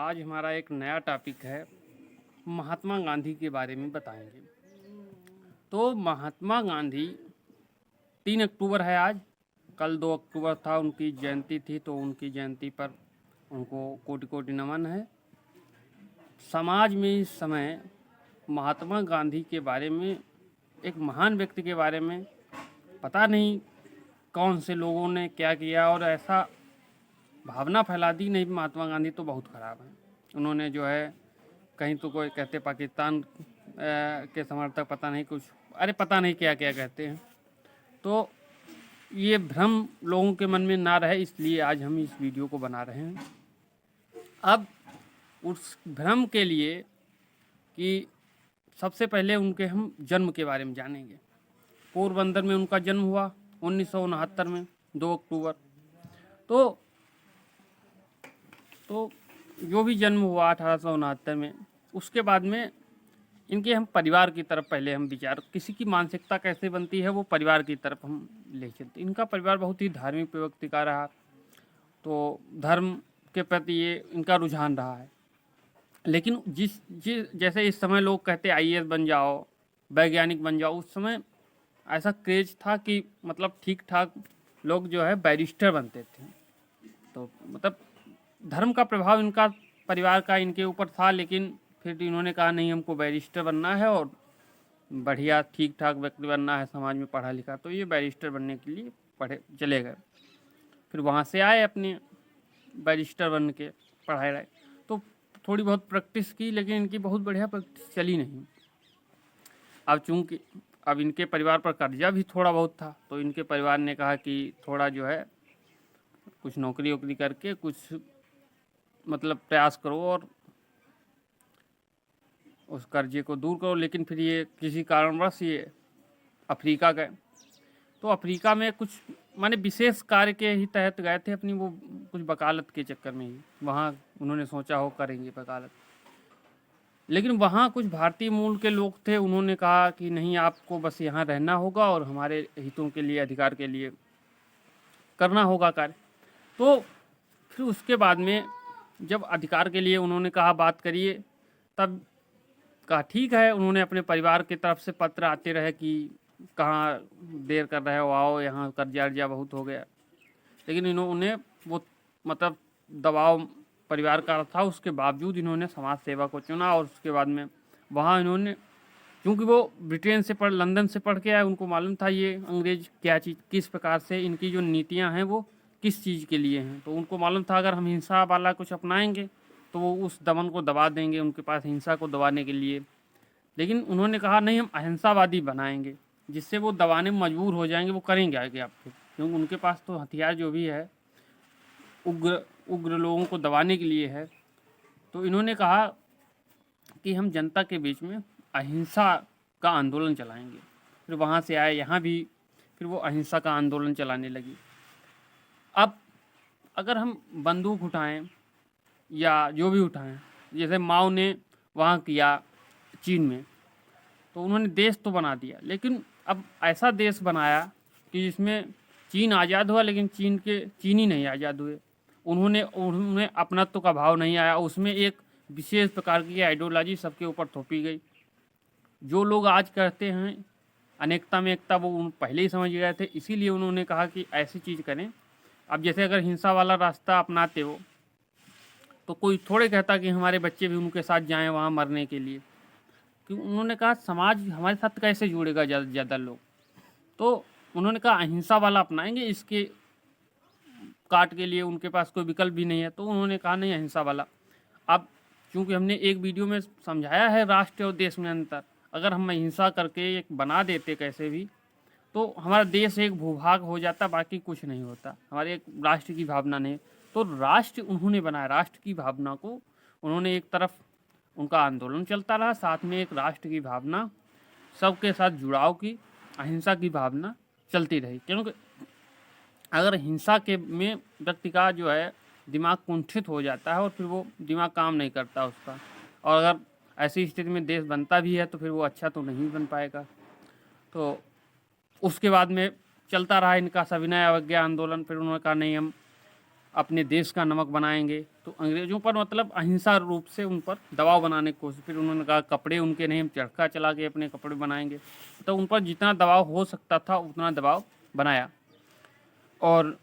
आज हमारा एक नया टॉपिक है, महात्मा गांधी के बारे में बताएंगे। तो महात्मा गांधी 3 अक्टूबर है आज। कल 2 अक्टूबर था, उनकी जयंती थी, तो उनकी जयंती पर उनको कोटि कोटि नमन है। समाज में इस समय महात्मा गांधी के बारे में, एक महान व्यक्ति के बारे में पता नहीं कौन से लोगों ने क्या किया और ऐसा भावना फैला दी। नहीं, महात्मा गांधी तो बहुत ख़राब है। उन्होंने जो है, कहीं तो कोई कहते पाकिस्तान के समर्थक, पता नहीं कुछ, अरे पता नहीं क्या क्या कहते हैं। तो ये भ्रम लोगों के मन में ना रहे, इसलिए आज हम इस वीडियो को बना रहे हैं। अब उस भ्रम के लिए कि सबसे पहले उनके हम जन्म के बारे में जानेंगे। पोरबंदर में उनका जन्म हुआ 1969 में 2 अक्टूबर। तो जो भी जन्म हुआ 1869 में, उसके बाद में इनके हम परिवार की तरफ पहले हम विचार, किसी की मानसिकता कैसे बनती है वो परिवार की तरफ हम ले चलते। इनका परिवार बहुत ही धार्मिक व्यक्ति का रहा, तो धर्म के प्रति ये इनका रुझान रहा है। लेकिन जैसे इस समय लोग कहते आईएएस बन जाओ, वैज्ञानिक बन जाओ, उस समय ऐसा क्रेज था कि मतलब ठीक ठाक लोग जो है बैरिस्टर बनते थे। तो मतलब धर्म का प्रभाव इनका परिवार का इनके ऊपर था, लेकिन फिर इन्होंने कहा नहीं, हमको बैरिस्टर बनना है और बढ़िया ठीक ठाक व्यक्ति बनना है, समाज में पढ़ा लिखा। तो ये बैरिस्टर बनने के लिए पढ़े चले गए। फिर वहाँ से आए, अपने बैरिस्टर बन के पढ़ाए रहे। तो थोड़ी बहुत प्रैक्टिस की, लेकिन इनकी बहुत बढ़िया प्रैक्टिस चली नहीं। अब चूँकि अब इनके परिवार पर कर्जा भी थोड़ा बहुत था, तो इनके परिवार ने कहा कि थोड़ा जो है कुछ नौकरी वोकरी करके कुछ मतलब प्रयास करो और उस कर्जे को दूर करो। लेकिन फिर ये किसी कारणवश ये अफ्रीका गए। तो अफ्रीका में कुछ माने विशेष कार्य के ही तहत गए थे, अपनी वो कुछ वकालत के चक्कर में ही वहाँ उन्होंने सोचा हो करेंगे वकालत। लेकिन वहाँ कुछ भारतीय मूल के लोग थे, उन्होंने कहा कि नहीं, आपको बस यहाँ रहना होगा और हमारे हितों के लिए, अधिकार के लिए करना होगा कार्य। तो फिर उसके बाद में जब अधिकार के लिए उन्होंने कहा बात करिए, तब कहा ठीक है। उन्होंने अपने परिवार की तरफ से पत्र आते रहे कि कहाँ देर कर रहे हो, आओ, यहाँ कर्जा अर्जा बहुत हो गया। लेकिन इन्होंने वो मतलब दबाव परिवार का था, उसके बावजूद इन्होंने समाज सेवा को चुना। और उसके बाद में वहाँ इन्होंने, क्योंकि वो ब्रिटेन से लंदन से पढ़ के आए, उनको मालूम था ये अंग्रेज क्या चीज़, किस प्रकार से इनकी जो नीतियाँ हैं वो किस चीज़ के लिए हैं। तो उनको मालूम था अगर हम हिंसा वाला कुछ अपनाएंगे तो वो उस दमन को दबा देंगे, उनके पास हिंसा को दबाने के लिए। लेकिन उन्होंने कहा नहीं, हम अहिंसावादी बनाएंगे, जिससे वो दबाने में मजबूर हो जाएंगे, वो करेंगे आगे आपको, क्योंकि उनके पास तो हथियार जो भी है उग्र लोगों को दबाने के लिए है। तो इन्होंने कहा कि हम जनता के बीच में अहिंसा का आंदोलन चलाएंगे। फिर वहाँ से आए यहाँ भी, फिर वो अहिंसा का आंदोलन चलाने लगी। अब अगर हम बंदूक उठाएं या जो भी उठाएं, जैसे माओ ने वहाँ किया चीन में, तो उन्होंने देश तो बना दिया, लेकिन अब ऐसा देश बनाया कि जिसमें चीन आज़ाद हुआ, लेकिन चीनी नहीं आज़ाद हुए। उन्होंने अपनत्व का भाव नहीं आया, उसमें एक विशेष प्रकार की आइडियोलॉजी सबके ऊपर थोपी गई। जो लोग आज कहते हैं अनेकता में एकता, वो पहले ही समझ गए थे, इसीलिए उन्होंने कहा कि ऐसी चीज़ करें। अब जैसे अगर हिंसा वाला रास्ता अपनाते हो तो कोई थोड़े कहता कि हमारे बच्चे भी उनके साथ जाएं वहाँ मरने के लिए, क्योंकि उन्होंने कहा समाज हमारे साथ कैसे जुड़ेगा ज़्यादा से ज़्यादा लोग। तो उन्होंने कहा अहिंसा वाला अपनाएंगे, इसके काट के लिए उनके पास कोई विकल्प भी नहीं है। तो उन्होंने कहा नहीं, अहिंसा वाला। अब चूँकि हमने एक वीडियो में समझाया है राष्ट्र और देश में अंतर, अगर हम अहिंसा करके एक बना देते कैसे भी, तो हमारा देश एक भूभाग हो जाता, बाकी कुछ नहीं होता, हमारे एक राष्ट्र की भावना नहीं। तो राष्ट्र उन्होंने बनाया, राष्ट्र की भावना को उन्होंने, एक तरफ उनका आंदोलन चलता रहा, साथ में एक राष्ट्र की भावना, सबके साथ जुड़ाव की, अहिंसा की भावना चलती रही। क्योंकि अगर हिंसा के में व्यक्ति का जो है दिमाग कुंठित हो जाता है और फिर वो दिमाग काम नहीं करता उसका, और अगर ऐसी स्थिति में देश बनता भी है तो फिर वो अच्छा तो नहीं बन पाएगा। तो उसके बाद में चलता रहा इनका सविनय अवज्ञा आंदोलन। फिर उन्होंने कहा नहीं, हम अपने देश का नमक बनाएंगे। तो तो अंग्रेज़ों पर मतलब अहिंसा रूप से उन पर दबाव बनाने की कोशिश। फिर उन्होंने कहा कपड़े उनके नहीं, हम चरखा चला के अपने कपड़े बनाएंगे। तो उन पर जितना दबाव हो सकता था उतना दबाव बनाया। और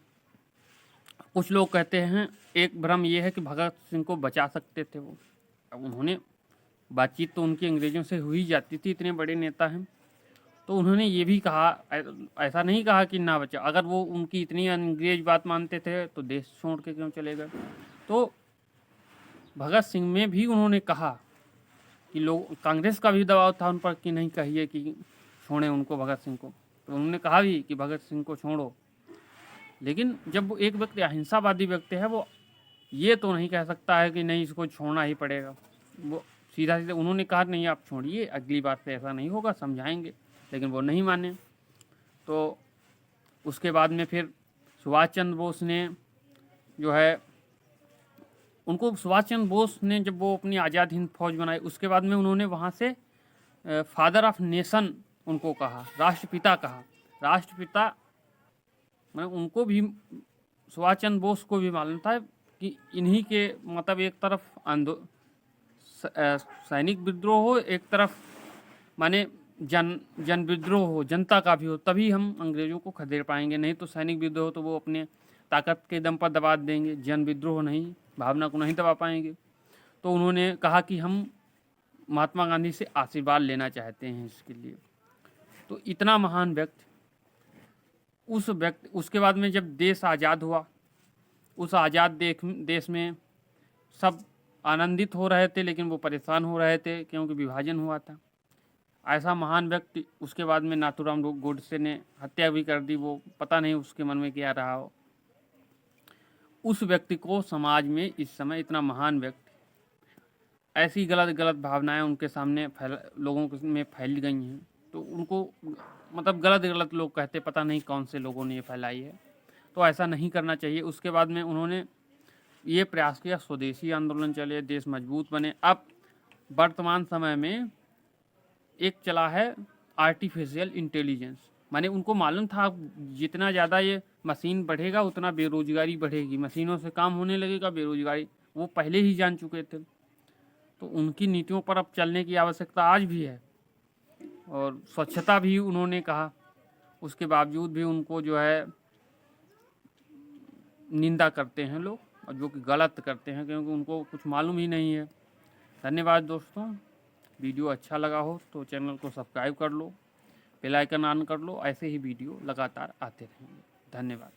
कुछ लोग कहते हैं, एक भ्रम ये है कि भगत सिंह को बचा सकते थे वो। अब उन्होंने बातचीत तो उनकी अंग्रेज़ों से हुई जाती थी, इतने बड़े नेता हैं। तो उन्होंने ये भी कहा, ऐसा नहीं कहा कि ना बचा। अगर वो उनकी इतनी अंग्रेज बात मानते थे तो देश छोड़ के क्यों चले गए। तो भगत सिंह में भी उन्होंने कहा कि लोग, कांग्रेस का भी दबाव था उन पर कि नहीं कहिए कि छोड़ें उनको, भगत सिंह को। तो उन्होंने कहा भी कि भगत सिंह को छोड़ो। लेकिन जब वो एक व्यक्ति अहिंसावादी व्यक्ति है, वो ये तो नहीं कह सकता है कि नहीं इसको छोड़ना ही पड़ेगा। वो सीधा सीधा उन्होंने कहा नहीं आप छोड़िए, अगली बार से ऐसा नहीं होगा, समझाएंगे। लेकिन वो नहीं माने। तो उसके बाद में फिर सुभाष चंद्र बोस ने जो है, उनको सुभाष चंद्र बोस ने जब वो अपनी आज़ाद हिंद फौज बनाई, उसके बाद में उन्होंने वहाँ से फादर ऑफ नेशन उनको कहा, राष्ट्रपिता कहा। राष्ट्रपिता मतलब उनको भी, सुभाष चंद्र बोस को भी मालूम था कि इन्हीं के मतलब एक तरफ सैनिक विद्रोह हो, एक तरफ माने जन विद्रोह हो, जनता का भी हो, तभी हम अंग्रेज़ों को खदेड़ पाएंगे। नहीं तो सैनिक विद्रोह तो वो अपने ताकत के दम पर दबा देंगे, जन विद्रोह नहीं, भावना को नहीं दबा पाएंगे। तो उन्होंने कहा कि हम महात्मा गांधी से आशीर्वाद लेना चाहते हैं इसके लिए। तो इतना महान व्यक्ति, उसके बाद में जब देश आज़ाद हुआ, उस आज़ाद देश में सब आनंदित हो रहे थे, लेकिन वो परेशान हो रहे थे क्योंकि विभाजन हुआ था। ऐसा महान व्यक्ति, उसके बाद में नाथूराम गोडसे ने हत्या भी कर दी। वो पता नहीं उसके मन में क्या रहा हो। उस व्यक्ति को समाज में इस समय, इतना महान व्यक्ति, ऐसी गलत गलत भावनाएं उनके सामने लोगों में फैल गई हैं। तो उनको मतलब गलत गलत लोग कहते, पता नहीं कौन से लोगों ने ये फैलाई है। तो ऐसा नहीं करना चाहिए। उसके बाद में उन्होंने ये प्रयास किया, स्वदेशी आंदोलन चले, देश मजबूत बने। अब वर्तमान समय में एक चला है आर्टिफिशियल इंटेलिजेंस, माने उनको मालूम था जितना ज़्यादा ये मशीन बढ़ेगा उतना बेरोजगारी बढ़ेगी, मशीनों से काम होने लगेगा, बेरोजगारी, वो पहले ही जान चुके थे। तो उनकी नीतियों पर अब चलने की आवश्यकता आज भी है। और स्वच्छता भी उन्होंने कहा, उसके बावजूद भी उनको जो है निंदा करते हैं लोग, और जो कि गलत करते हैं क्योंकि उनको कुछ मालूम ही नहीं है। धन्यवाद दोस्तों। वीडियो अच्छा लगा हो तो चैनल को सब्सक्राइब कर लो, बेल आइकन ऑन कर लो। ऐसे ही वीडियो लगातार आते रहेंगे। धन्यवाद।